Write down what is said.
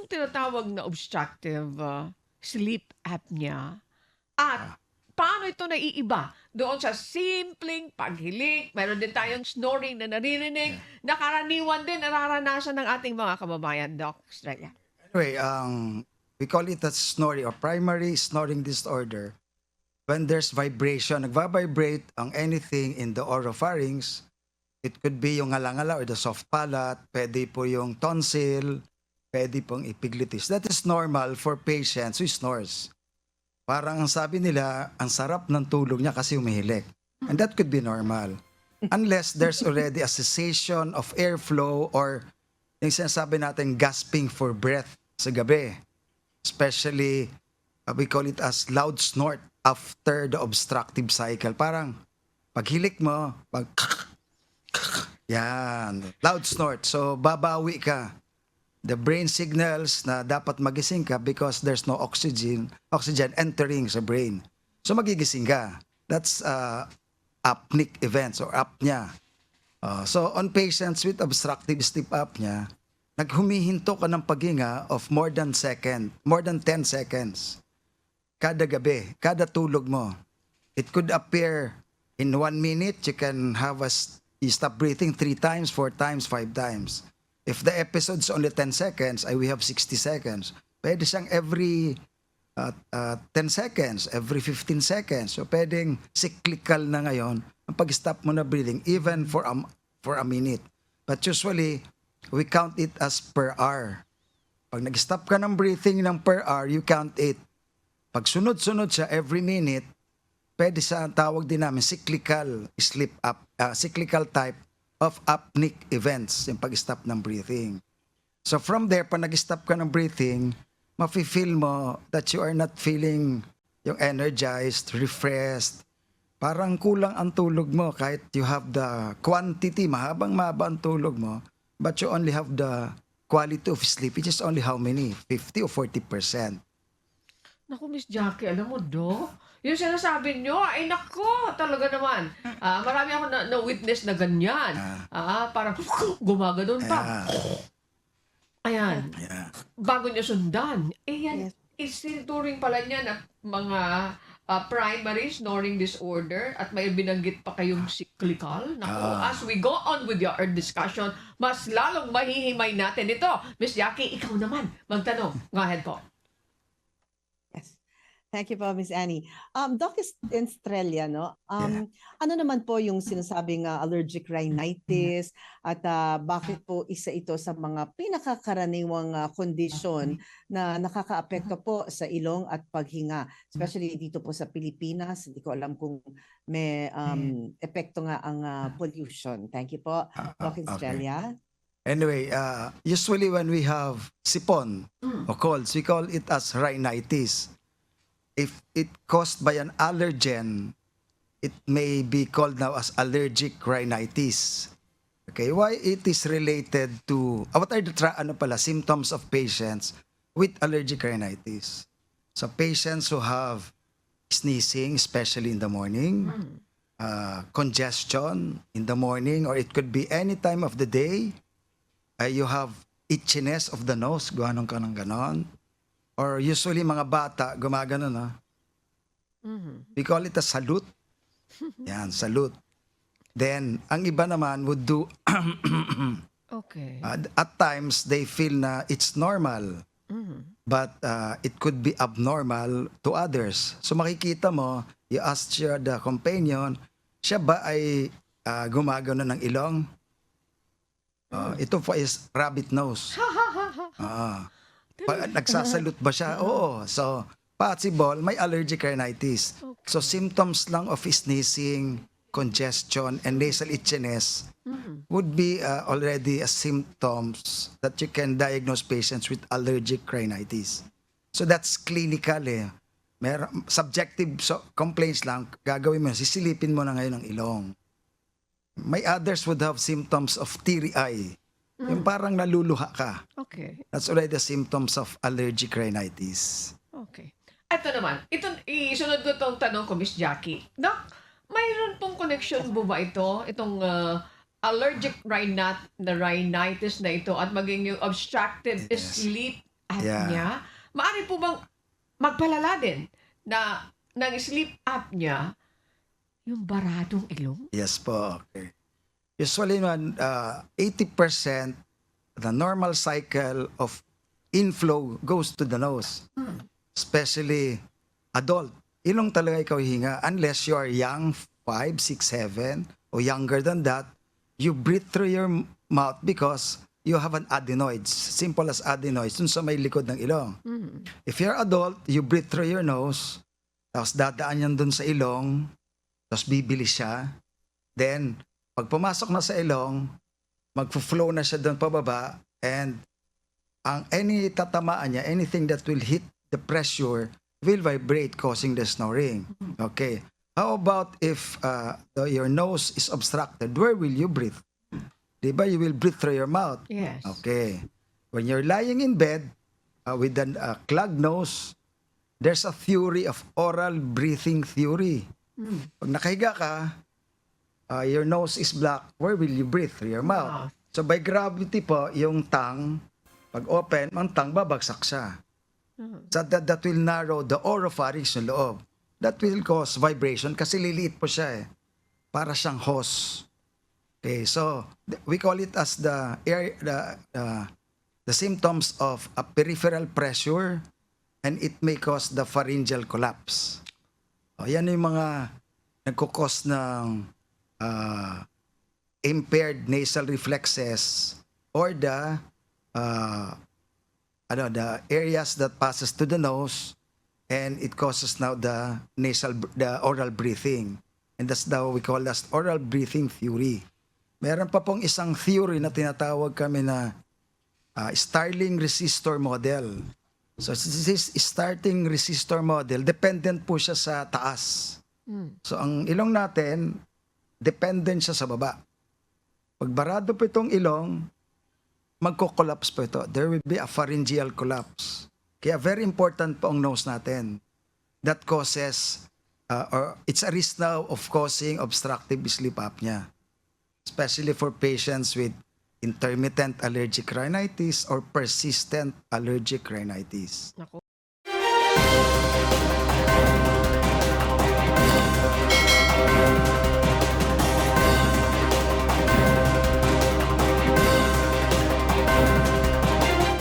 itong tinatawag na obstructive sleep apnea at paano ito naiiba doon sa simpleng paghilik? Meron din tayong snoring na naririnig na karaniwan din nararanasan ng ating mga kababayan, Doc Estrella. Anyway, we call it a snoring or primary snoring disorder. When there's vibration, nagva-vibrate ang anything in the oropharynx. It could be yung ngalangala or the soft palate, pwede po yung tonsil, pwede pong epiglottis. That is normal for patients who snores. Parang ang sabi nila, ang sarap ng tulog niya kasi umihilik. And that could be normal. Unless there's already a cessation of airflow or yung sinasabi natin gasping for breath sa gabi. Especially, we call it as loud snort after the obstructive cycle. Parang paghilik mo, yan, loud snort. So, babawi ka. The brain signals na dapat magising ka because there's no oxygen entering sa brain. So, magigising ka. That's apneic events or apnea. So, on patients with obstructive sleep apnea, naghumihinto ka ng paghinga of more than 10 seconds. Kada gabi, kada tulog mo. It could appear in 1 minute, you can have you stop breathing 3 times, 4 times, 5 times. If the episode's only 10 seconds, we have 60 seconds. Pwede siyang every 10 seconds, every 15 seconds. So pwedeng cyclical na ngayon ang pag-stop mo na breathing even for a minute. But usually, we count it as per hour. Pag nag-stop ka ng breathing ng per hour, you count it. Pag sunod-sunod siya every minute, pwede sa tawag din namin cyclical sleep cyclical type of apneic events, yung pag-stop ng breathing. So from there, pag nag-stop ka ng breathing, mafe-feel mo that you are not feeling yung energized, refreshed. Parang kulang ang tulog mo kahit you have the quantity, mahabang-mahaba ang tulog mo, but you only have the quality of sleep, which is only how many? 50 or 40%. Naku, Miss Jackie, alam mo, Doc, yung sinasabi nyo, ay nako, talaga naman. Marami ako na-witness na ganyan. Parang gumaganon pa. Ayan. Yeah. Bago nyo sundan. Yan, isinuturing pala niya na mga primary snoring disorder at may binanggit pa kayong cyclical. Naku, as we go on with our discussion, mas lalong mahihimay natin ito. Miss Jackie, ikaw naman, magtanong. Go ahead po. Thank you po, Miss Annie. Doc Estrella, no? Ano naman po yung sinasabing allergic rhinitis at bakit po isa ito sa mga pinakakaraniwang kondisyon na nakakaapekto po sa ilong at paghinga, especially dito po sa Pilipinas. Hindi ko alam kung may epekto nga ang pollution. Thank you po, Doc Estrella. Anyway, usually when we have sipon or colds, we call it as rhinitis. If it caused by an allergen, it may be called now as allergic rhinitis. Okay, why it is related to, what are the symptoms of patients with allergic rhinitis? So patients who have sneezing, especially in the morning, congestion in the morning, or it could be any time of the day. You have itchiness of the nose, ganon ka ng ganon. Or usually mga bata, gumagano na. We call it a salute. Yan, salute. Then, ang iba naman would do, Okay. at times, they feel na it's normal. But it could be abnormal to others. So makikita mo, you ask the companion, siya ba ay gumagano ng ilong? Ito po is rabbit nose. Nagsasalute ba siya? Oo. So, possible, may allergic rhinitis. So, symptoms lang of sneezing, congestion, and nasal itchiness would be already a symptoms that you can diagnose patients with allergic rhinitis. So, that's clinical eh. Subjective complaints lang, gagawin mo, sisilipin mo na ngayon ang ilong. May others would have symptoms of teary eye. Yung parang naluluha ka. Okay. That's already the symptoms of allergic rhinitis. Okay. Ito naman, isunod ko itong tanong ko, Miss Jackie. Doc, mayroon pong connection po ba ito? Itong allergic rhinitis na ito at maging yung obstructive sleep apnea, maaari po bang magpalala din na ng sleep apnea yung baradong ilong? Yes po. Okay. Usually, 80% the normal cycle of inflow goes to the nose. Especially adult. Ilong talaga ikaw hinga. Unless you are young, 5, 6, 7, or younger than that, you breathe through your mouth because you have an adenoids. Simple as adenoids, dun sa may likod ng ilong. If you're adult, you breathe through your nose, tapos dadaan yan dun sa ilong, tapos bibilis siya. Then, pag pumasok na sa ilong, magfo-flow na siya doon pababa, and any tatamaan niya, anything that will hit the pressure will vibrate, causing the snoring. Okay. How about if your nose is obstructed? Where will you breathe? Diba? You will breathe through your mouth. Yes. Okay. When you're lying in bed with a clogged nose, there's a theory of oral breathing theory. Pag nakahiga ka, your nose is blocked, where will you breathe? Through your mouth. So by gravity po, yung tongue, pag open, ang tongue babagsak siya. So that will narrow the oropharynx ng loob. That will cause vibration kasi liliit po siya eh. Para siyang hose. Okay, so we call it as the symptoms of a peripheral pressure, and it may cause the pharyngeal collapse. Yan yung mga nagkukos ng impaired nasal reflexes or the areas that passes to the nose, and it causes now the oral breathing. And that's how we call that oral breathing theory. Meron pa pong isang theory na tinatawag kami na Starling resistor model. So this starting resistor model, dependent po siya sa taas. So ang ilong natin, dependent siya sa baba. Pag barado po itong ilong, magko-collapse po ito. There will be a pharyngeal collapse. Kaya very important po ang nose natin. That causes, or it's a risk now of causing obstructive sleep apnea. Especially for patients with intermittent allergic rhinitis or persistent allergic rhinitis. Naku.